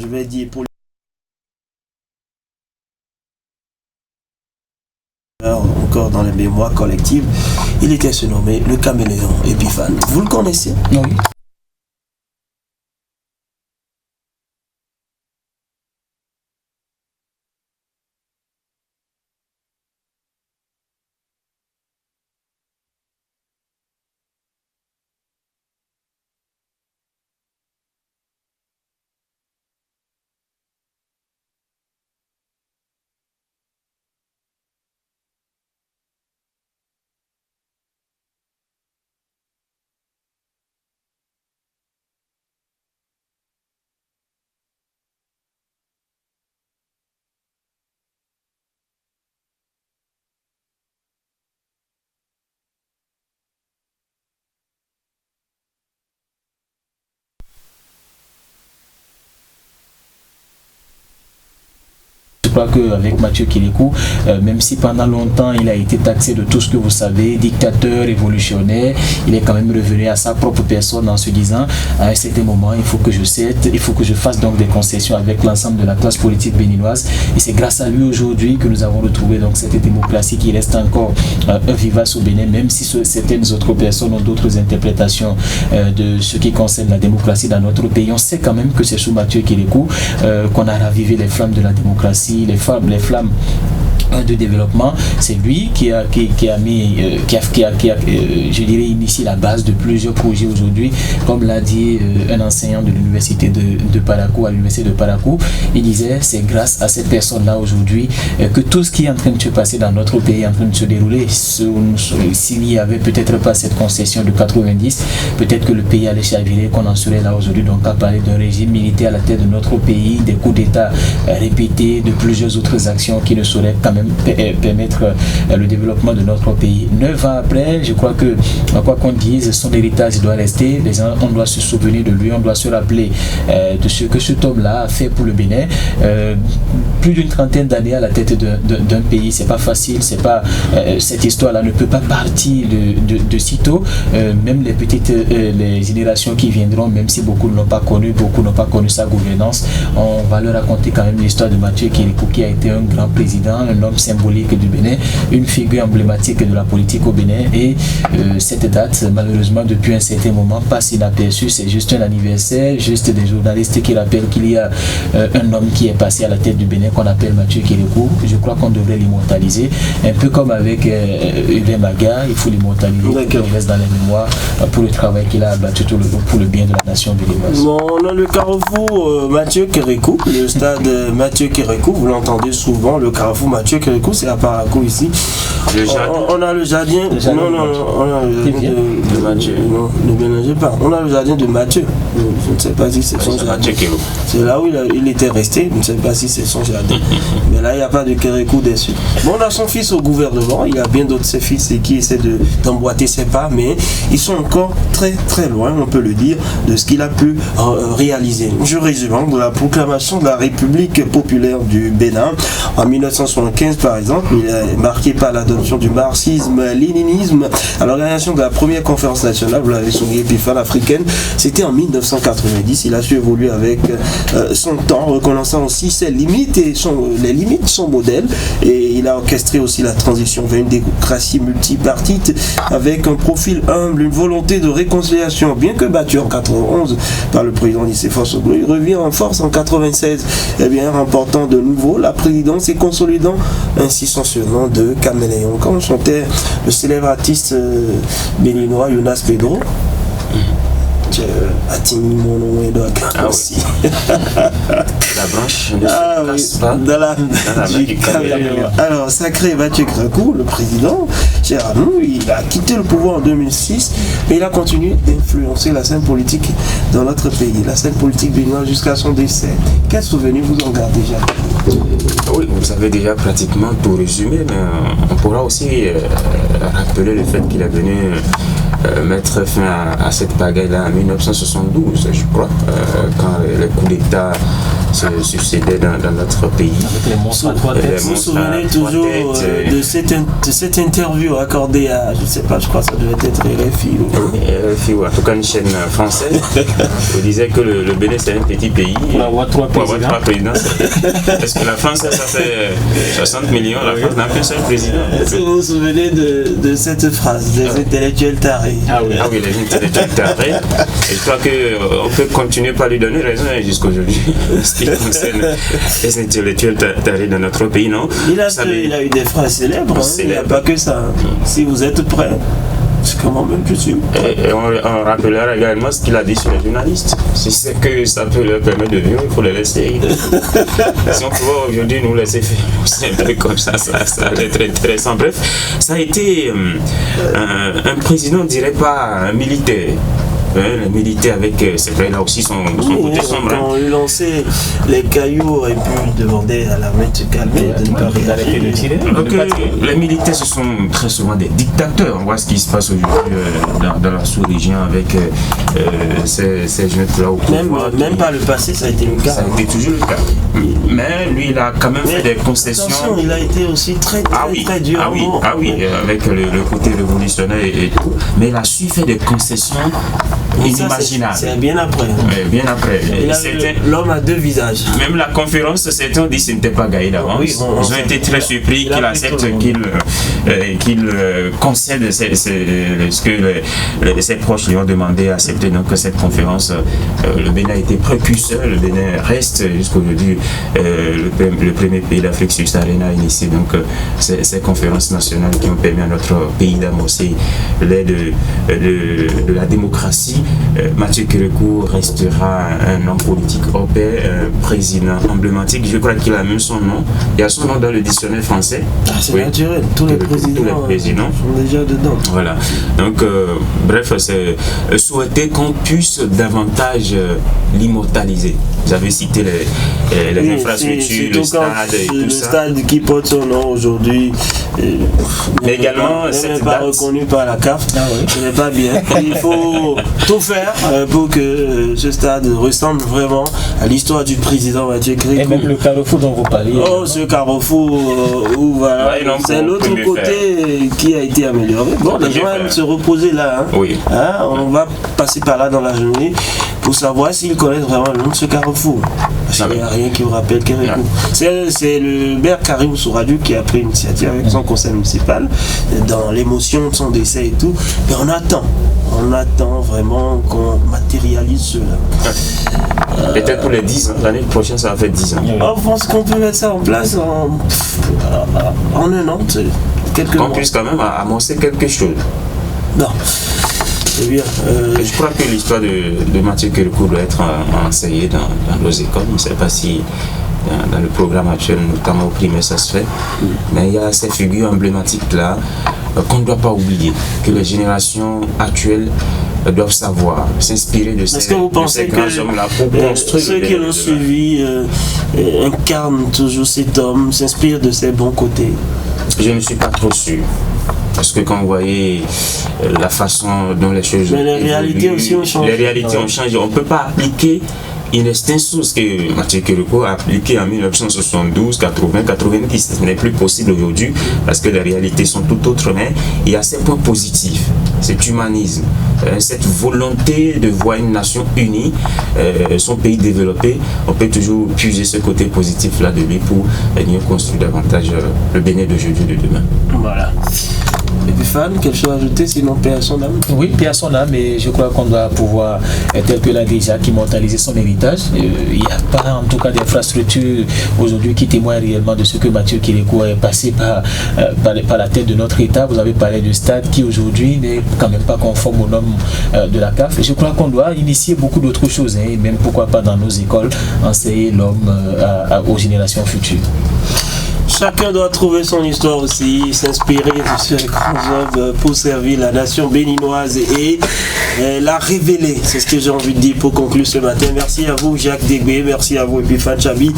vais dire, pour encore dans les mémoires collectives, il était surnommé le caméléon Épiphane. Vous le connaissez? Oui. Je crois qu'avec Mathieu Kérékou, même si pendant longtemps il a été taxé de tout ce que vous savez, dictateur, révolutionnaire, il est quand même revenu à sa propre personne en se disant à un certain moment il faut que je cède, il faut que je fasse donc des concessions avec l'ensemble de la classe politique béninoise, et c'est grâce à lui aujourd'hui que nous avons retrouvé donc cette démocratie qui reste encore vivace au Bénin, même si certaines autres personnes ont d'autres interprétations de ce qui concerne la démocratie dans notre pays. On sait quand même que c'est sous Mathieu Kérékou qu'on a ravivé les flammes de la démocratie, les flammes de développement. C'est lui qui a je dirais initié la base de plusieurs projets aujourd'hui, comme l'a dit un enseignant de l'université de Parakou, à l'université de Parakou. Il disait c'est grâce à cette personne là aujourd'hui que tout ce qui est en train de se passer dans notre pays est en train de se dérouler. S'il n'y avait peut-être pas cette concession de 90, peut-être que le pays allait chavirer, qu'on en serait là aujourd'hui. Donc à parler d'un régime militaire à la tête de notre pays, des coups d'état répétés, de plusieurs autres actions qui ne sauraient quand même permettre le développement de notre pays. 9 ans après, je crois que quoi qu'on dise, son héritage doit rester. Les gens, on doit se souvenir de lui, on doit se rappeler de ce que cet homme-là a fait pour le Bénin. Plus d'une trentaine d'années à la tête d'un pays, c'est pas facile, c'est pas cette histoire-là ne peut pas partir de sitôt. Même les générations qui viendront, même si beaucoup ne l'ont pas connu, beaucoup n'ont pas connu sa gouvernance, on va leur raconter quand même l'histoire de Mathieu Kérékou, qui a été un grand président, un homme symbolique du Bénin, une figure emblématique de la politique au Bénin, et cette date, malheureusement, depuis un certain moment, passe inaperçue. C'est juste un anniversaire, juste des journalistes qui rappellent qu'il y a un homme qui est passé à la tête du Bénin qu'on appelle Mathieu Kérékou. Je crois qu'on devrait l'immortaliser, un peu comme avec Hubert Maga, il faut l'immortaliser, qu'il reste dans les mémoires pour le travail qu'il a abattu pour le bien de la nation béninoise. Bon, on a le carrefour Mathieu Kérékou, le stade Mathieu Kérékou, vous l'entendez souvent, le carrefour Mathieu Kérékou, c'est à Parakou ici. On a le jardin. Non, on a le jardin de Mathieu. Non, ne mélangez pas. On a le jardin de Mathieu. Je ne sais pas si c'est son jardin. C'est là où il était resté. Je ne sais pas si c'est son jardin. Mais là, il n'y a pas de Kérékou dessus. Bon, on a son fils au gouvernement. Il y a bien d'autres ses fils qui essaient d'emboîter ses pas, mais ils sont encore très très loin, on peut le dire, de ce qu'il a pu réaliser. Je résume, de la proclamation de la République populaire du Bénin en 1975 par exemple, il est marqué par l'adoption du marxisme-léninisme à l'organisation de la première conférence nationale, vous l'avez souligné, Épiphane africaine. C'était en 1990. Il a su évoluer avec son temps, reconnaissant aussi ses limites et les limites de son modèle, et il a orchestré aussi la transition vers une démocratie multipartite avec un profil humble, une volonté de réconciliation. Bien que battu en 91 par le président Nicéphore Soglo, il revient en force en 96, remportant de nouveau la présidence et consolidant ainsi son surnom de caméléon. Comme chantait le célèbre artiste béninois Jonas Pedro, aussi. La branche ne se casse pas dans la du caméléon. Alors, sacré Mathieu Kérékou, le président, cher à nous, il a quitté le pouvoir en 2006, mais il a continué d'influencer la scène politique dans notre pays, la scène politique béninoise jusqu'à son décès. Quel souvenir vous en gardez déjà? Oui, vous avez déjà pratiquement tout résumé, mais on pourra aussi rappeler le fait qu'il est venu mettre fin à cette pagaille-là en 1972, je crois, quand les coups d'État succédaient dans notre pays. Avec les monstres à trois têtes. Vous vous souvenez toujours de cette interview accordée à, je ne sais pas, je crois que ça devait être RFI. RFI, ou en tout cas une chaîne française. On disait que le Bénin c'est un petit pays. Pour avoir trois présidents. Parce que la France, ça fait 60 millions, la France n'a qu'un seul président. Est-ce que vous vous souvenez de cette phrase, des intellectuels tarés? Ah oui, les intellectuels tarés. Et je crois qu'on peut continuer par lui donner raison jusqu'à aujourd'hui, ce qui concerne les intellectuels tarés dans notre pays, non? Il a eu des phrases célèbres, il n'y a pas que ça. Si vous êtes prêts, c'est comment même je suis. Et on rappellera également ce qu'il a dit sur les journalistes. Si c'est que ça peut leur permettre de vivre, il faut les laisser. Si on pouvait aujourd'hui nous laisser faire, c'est un peu comme ça allait être intéressant. Bref, ça a été un président, on ne dirait pas un militaire. Les militaires avec, c'est vrai, là aussi son côté sombre. Quand on lui lançait les cailloux, aurait pu demander à l'armée de se calmer, de ne pas arrêter de tirer. Donc les militaires, ce sont très souvent des dictateurs. On voit ce qui se passe aujourd'hui dans la sous-région avec ces jeunes-là au pouvoir. Même par le passé, ça a été le cas. Ça a été toujours le cas. Mais lui, il a quand même fait des concessions. Attention, il a été aussi très dur. Ah oui, avec le côté révolutionnaire et tout. Mais il a su faire des concessions inimaginables. C'est bien après. Bien après. L'homme a deux visages. Même la conférence, certains ont dit que ce n'était pas Gaïd avant. Ils ont été très surpris qu'il accepte qu'il concède ce que ses proches lui ont demandé à accepter. Donc cette conférence, le Bénin a été précurseur. Le Bénin reste jusqu'à aujourd'hui le premier pays d'Afrique subsaharienne à initier donc ces conférences nationales qui ont permis à notre pays d'amorcer l'ère de la démocratie. Mathieu Kérékou restera un homme politique hors pair, un président emblématique. Je crois qu'il a même son nom. Il y a son nom dans le dictionnaire français. C'est naturel, tous les présidents sont déjà dedans. Voilà. Donc, bref, c'est souhaiter qu'on puisse davantage l'immortaliser. Vous avez cité les infrastructures, le stade et tout le ça. Le stade qui porte son nom aujourd'hui. Mais également, n'est pas reconnu par la CAF. Ce n'est pas bien. Il faut tout faire pour que ce stade ressemble vraiment à l'histoire du président Mathieu Kérékou. Et même le carrefour dont vous parliez. Oh, ce carrefour où voilà, c'est l'autre côté qui a été amélioré. Bon, les gens aiment se reposer là. On va passer par là dans la journée pour savoir s'ils connaissent vraiment le nom de ce carrefour. Parce qu'il n'y a rien qui vous rappelle Kérékou. C'est le maire Karim Souradiou qui a pris l'initiative avec son conseil municipal dans l'émotion de son décès et tout. Mais on attend vraiment qu'on matérialise cela. Peut-être pour les 10 ans, l'année prochaine ça va faire 10 ans. Je pense qu'on peut mettre ça en place en un an. Qu'on puisse quand même amorcer quelque chose. Non. C'est bien. Je crois que l'histoire de Mathieu Kérékou doit être enseignée dans nos écoles. Je ne sais pas si dans le programme actuel, notamment au primaire, ça se fait. Mais il y a ces figures emblématiques là qu'on ne doit pas oublier, que les générations actuelles doivent savoir, s'inspirer de ces grands hommes-là pour construire. Ceux qui l'ont suivi incarnent toujours cet homme, s'inspirent de ses bons côtés. Je ne suis pas trop sûr. Parce que quand vous voyez la façon dont les choses mais les réalités aussi ont changé. Les réalités ont changé. On ne peut pas appliquer une chose que Mathieu Kérékou a appliquée en 1972, 80, 90. Ce n'est plus possible aujourd'hui parce que les réalités sont tout autres. Mais il y a ces points positifs, cet humanisme, cette volonté de voir une nation unie, son pays développé. On peut toujours puiser ce côté positif là de lui pour mieux construire davantage le Bénin d'aujourd'hui et de demain. Voilà. Epiphane, quelque chose à ajouter, sinon paix à son âme? Oui, paix à son âme, et je crois qu'on doit pouvoir, tel que l'a déjà, immortaliser son héritage. Il n'y a pas en tout cas d'infrastructures aujourd'hui qui témoignent réellement de ce que Mathieu Kérékou est passé par la tête de notre État. Vous avez parlé du stade qui aujourd'hui n'est quand même pas conforme aux normes de la CAF. Et je crois qu'on doit initier beaucoup d'autres choses, et même pourquoi pas dans nos écoles, enseigner l'homme aux générations futures. Chacun doit trouver son histoire aussi, s'inspirer de ces grands hommes pour servir la nation béninoise et la révéler. C'est ce que j'ai envie de dire pour conclure ce matin. Merci à vous Jacques Dégbé, merci à vous Epiphane Chabi.